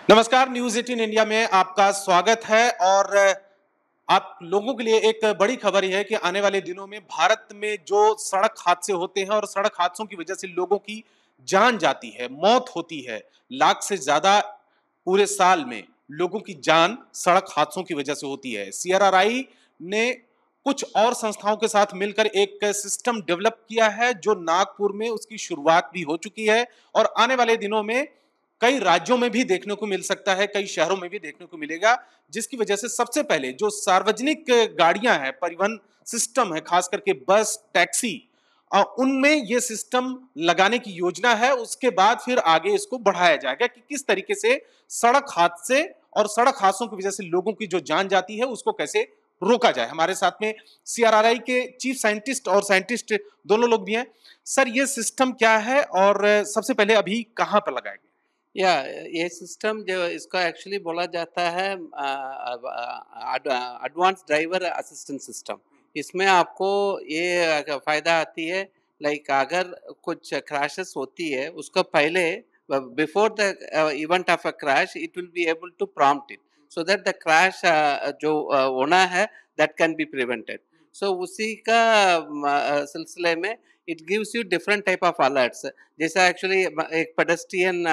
नमस्कार, news 18 India में आपका स्वागत है। और आप लोगों के लिए एक बड़ी खबर ये है कि आने वाले दिनों में भारत में जो सड़क हादसे होते हैं और सड़क हादसों की वजह से लोगों की जान जाती है, मौत होती है, लाख से ज़्यादा पूरे साल में लोगों की जान सड़क हादसों की वजह से होती है। सीआरआरआई ने कुछ और संस्थाओं के साथ मिलकर एक सिस्टम डेवलप किया है, जो नागपुर में उसकी शुरुआत भी हो चुकी है और आने वाले दिनों में कई राज्यों में भी देखने को मिल सकता है, कई शहरों में भी देखने को मिलेगा, जिसकी वजह से सबसे पहले जो सार्वजनिक गाड़ियां हैं, परिवहन सिस्टम है, खास करके बस, टैक्सी, उनमें ये सिस्टम लगाने की योजना है। उसके बाद फिर आगे इसको बढ़ाया जाएगा कि किस तरीके से सड़क हादसे और सड़क हादसों की वजह से लोगों की जो जान जाती है उसको कैसे रोका जाए। हमारे साथ में सीआरआरआई के चीफ साइंटिस्ट और साइंटिस्ट दोनों लोग भी हैं। सर, ये सिस्टम क्या है और सबसे पहले अभी कहां पर लगाया गया? या ये सिस्टम जो इसको एक्चुअली बोला जाता है एडवांस ड्राइवर असिस्टेंट सिस्टम। इसमें आपको ये फ़ायदा आती है, लाइक अगर कुछ क्रैशेस होती है उसको पहले before the event of a crash it will be able to prompt it so that the crash जो होना है that can be prevented. So उसी का सिलसिले में it gives you different type of alerts. जैसा एक्चुअली एक पेडेस्ट्रियन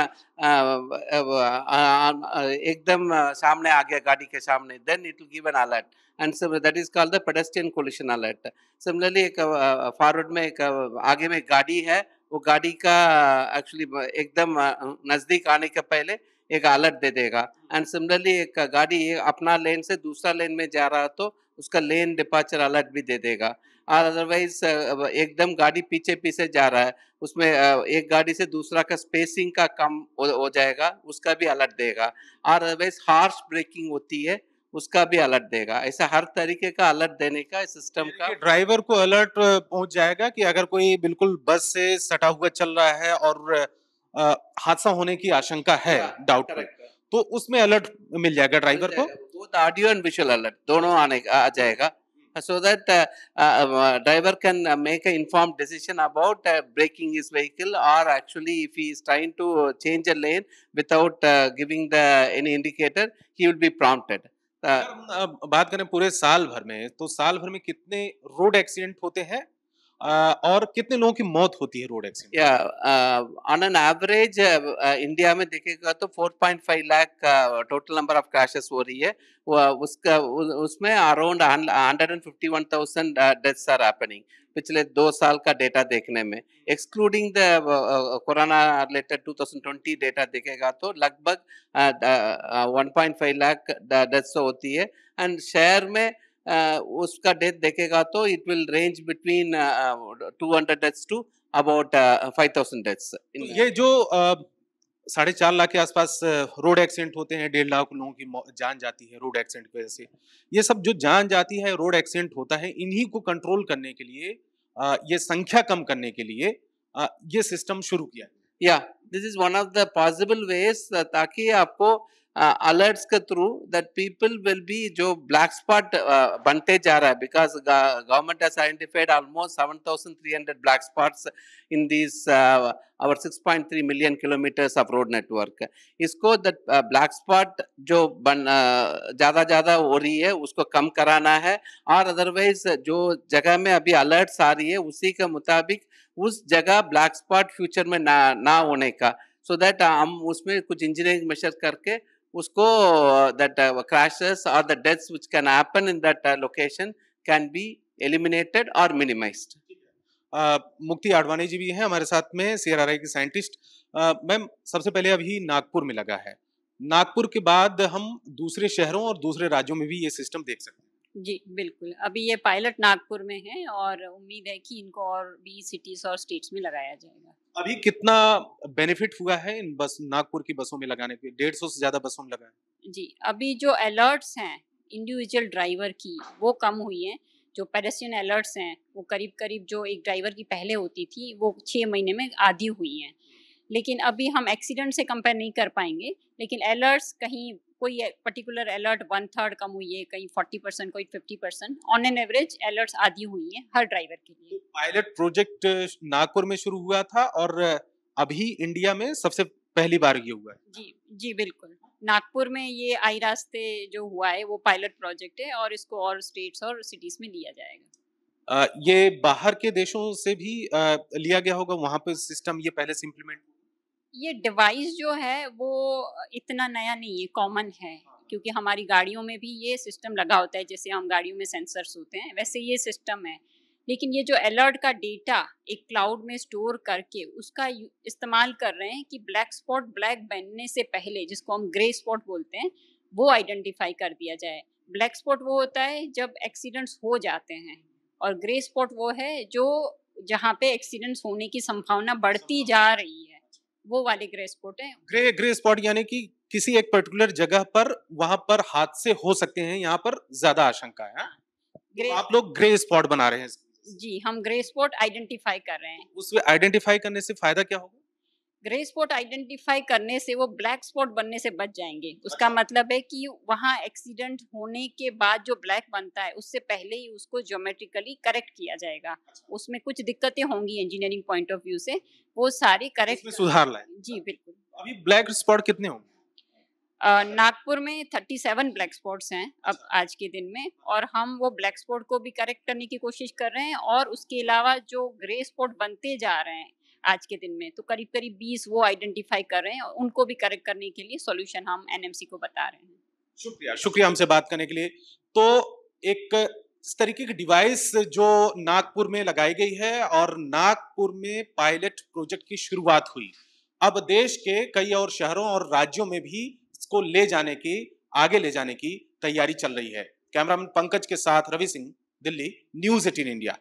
एकदम सामने आ गया गाड़ी के सामने, then it will give an alert and so that is called the pedestrian collision alert. Similarly एक फॉरवर्ड में एक आगे में एक गाड़ी है, वो गाड़ी का एक्चुअली एकदम नजदीक आने के पहले एक अलर्ट दे देगा। एंड सिमिलरली एक गाड़ी अपना लेन से दूसरा लेन में जा रहा तो उसका लेन डिपार्चर अलर्ट भी दे देगा। और अदरवाइज एकदम गाड़ी पीछे पीछे जा रहा है, उसमें एक गाड़ी से दूसरा का स्पेसिंग का कम हो जाएगा, उसका भी अलर्ट देगा। और अदरवाइज हार्श ब्रेकिंग होती है, उसका भी अलर्ट देगा। ऐसा हर तरीके का अलर्ट देने का सिस्टम यानी का। कि ड्राइवर को अलर्ट पहुंच जाएगा कि अगर कोई बिल्कुल बस से सटा हुआ चल रहा है और हादसा होने की आशंका है, या डाउटफुल, करेक्ट, तो उसमें अलर्ट मिल जाएगा मिल ड्राइवर को। जाएगा both audio and visual alert दोनों आने आ जाएगा। So that driver can make an informed decision about braking his vehicle, or actually if he is trying to change a lane without giving the any indicator, he will be prompted. अगर हम बात करें पूरे साल भर में, तो साल भर में कितने रोड एक्सीडेंट होते हैं और कितने लोगों की मौत होती है रोड एक्सीडेंट? या ऑन एन एवरेज इंडिया में देखेगा तो 4.5 lakh total number of crashes हो रही है। उसका उसमें अराउंड 151,000 डेथ्स आर हैपनिंग पिछले 2 साल का डेटा देखने में। Excluding the corona related 2020 data देखेगा तो लगभग 1.5 लाख डेथ्स होती है। एंड शहर में उसका डेथ देखेगा तो it will range between 200 deaths to about 5,000 deaths तो इन। ये जो 4.5 लाख के आसपास रोड एक्सीडेंट होते हैं, 1.5 लाख लोगों की जान जाती है रोड एक्सीडेंट की वजह से। ये सब जो जान जाती है, रोड एक्सीडेंट होता है, इन्हीं को कंट्रोल करने के लिए, ये संख्या कम करने के लिए ये सिस्टम शुरू किया है। या this is one of the possible ways, ताकि आपको अलर्ट्स के through that people will be जो ब्लैक स्पॉट बनते जा रहा है, because government has identified almost 7,300 black spots in this our 6.3 million kilometers of road network। इसको दैट ब्लैक स्पॉट जो ज्यादा ज्यादा हो रही है उसको कम कराना है। और अदरवाइज जो जगह में अभी अलर्ट्स आ रही है उसी के मुताबिक उस जगह ब्लैक स्पॉट फ्यूचर में ना होने का, सो दैट हम उसमें कुछ इंजीनियरिंग मेजर करके उसको दैट क्रैशेस और the deaths which can happen in that location can be eliminated और मिनिमाइज्ड। मुक्ति आडवाणी जी भी हैं हमारे साथ में, सीआरआरआई की साइंटिस्ट। मैम, सबसे पहले अभी नागपुर में लगा है, नागपुर के बाद हम दूसरे शहरों और दूसरे राज्यों में भी ये सिस्टम देख सकते हैं। जी, बिल्कुल। अभी ये पायलट नागपुर में है और उम्मीद है कि इनको और भी सिटीज़ और स्टेट्स में लगाया जाएगा। अभी कितना बेनिफिट हुआ है इन बस नागपुर की बसों में लगाने पे? 150 से ज़्यादा बसों में लगा है। जी, अभी जो अलर्ट्स हैं इंडिविजुअल ड्राइवर की, वो कम हुई हैं। जो पेडेस्ट्रियन अलर्ट्स हैं, वो करीब-करीब जो एक ड्राइवर की पहले होती थी, वो 6 महीने में आधी हुई हैं। लेकिन अभी हम एक्सीडेंट से कंपेयर नहीं कर पाएँगे, लेकिन अलर्ट्स कहीं कोई पर्टिकुलर अलर्ट 1/3 कम हुई है, कहीं 40%, कोई 50%। ऑन एन एवरेज अलर्ट्स आधी हुई हैं हर ड्राइवर के लिए। पायलट प्रोजेक्ट नागपुर में शुरू हुआ था और अभी इंडिया में सबसे पहली बार ये हुआ है। जी, जी बिल्कुल। नागपुर में ये आई रास्ते जो हुआ है वो पायलट प्रोजेक्ट है और इसको और स्टेट्स और सिटीज में लिया जाएगा। ये बाहर के देशों से भी लिया गया होगा, वहां पे सिस्टम ये पहले से इम्प्लीमेंट? ये डिवाइस जो है वो इतना नया नहीं है, कॉमन है, क्योंकि हमारी गाड़ियों में भी ये सिस्टम लगा होता है, जैसे हम गाड़ियों में सेंसर्स होते हैं वैसे ये सिस्टम है। लेकिन ये जो अलर्ट का डेटा एक क्लाउड में स्टोर करके उसका इस्तेमाल कर रहे हैं कि ब्लैक स्पॉट ब्लैक बनने से पहले, जिसको हम ग्रे स्पॉट बोलते हैं, वो आइडेंटिफाई कर दिया जाए। ब्लैक स्पॉट वो होता है जब एक्सीडेंट्स हो जाते हैं, और ग्रे स्पॉट वो है जो जहाँ पे एक्सीडेंट्स होने की संभावना बढ़ती जा रही है, वो वाले ग्रे स्पॉट है। ग्रे स्पॉट यानी कि किसी एक पर्टिकुलर जगह पर वहां पर हादसे हो सकते हैं, यहाँ पर ज्यादा आशंका है। ग्रे, तो आप लोग ग्रे स्पॉट बना रहे हैं? जी, हम ग्रे स्पॉट आइडेंटिफाई कर रहे हैं। उसमें आइडेंटिफाई करने से फायदा क्या होगा? ग्रे स्पॉट आइडेंटिफाई करने से वो ब्लैक स्पॉट बनने से बच जाएंगे। उसका मतलब है कि वहाँ एक्सीडेंट होने के बाद जो ब्लैक बनता है उससे पहले ही उसको ज्योमेट्रिकली करेक्ट किया जाएगा। उसमें कुछ दिक्कतें होंगी इंजीनियरिंग पॉइंट ऑफ व्यू से, वो सारी करेक्ट, सुधार लाए। जी बिल्कुल। अभी ब्लैक स्पॉट कितने होंगे? नागपुर में 37 ब्लैक स्पॉट्स हैं अब आज के दिन में, और हम वो ब्लैक स्पॉट को भी करेक्ट करने की कोशिश कर रहे हैं, और उसके अलावा जो ग्रे स्पॉट बनते जा रहे हैं आज के दिन में, तो करीब करीब 20 वो आइडेंटिफाई कर रहे हैं, और उनको भी करेक्ट करने के लिए सॉल्यूशन हम एनएमसी को बता रहे हैं। शुक्रिया, शुक्रिया हमसे बात करने के लिए। तो एक इस तरीके की डिवाइस जो नागपुर में लगाई गई है और नागपुर में पायलट प्रोजेक्ट की शुरुआत हुई, अब देश के कई और शहरों और राज्यों में भी इसको आगे ले जाने की तैयारी चल रही है। कैमरामैन पंकज के साथ रवि सिंह, दिल्ली, न्यूज़ 18 इंडिया।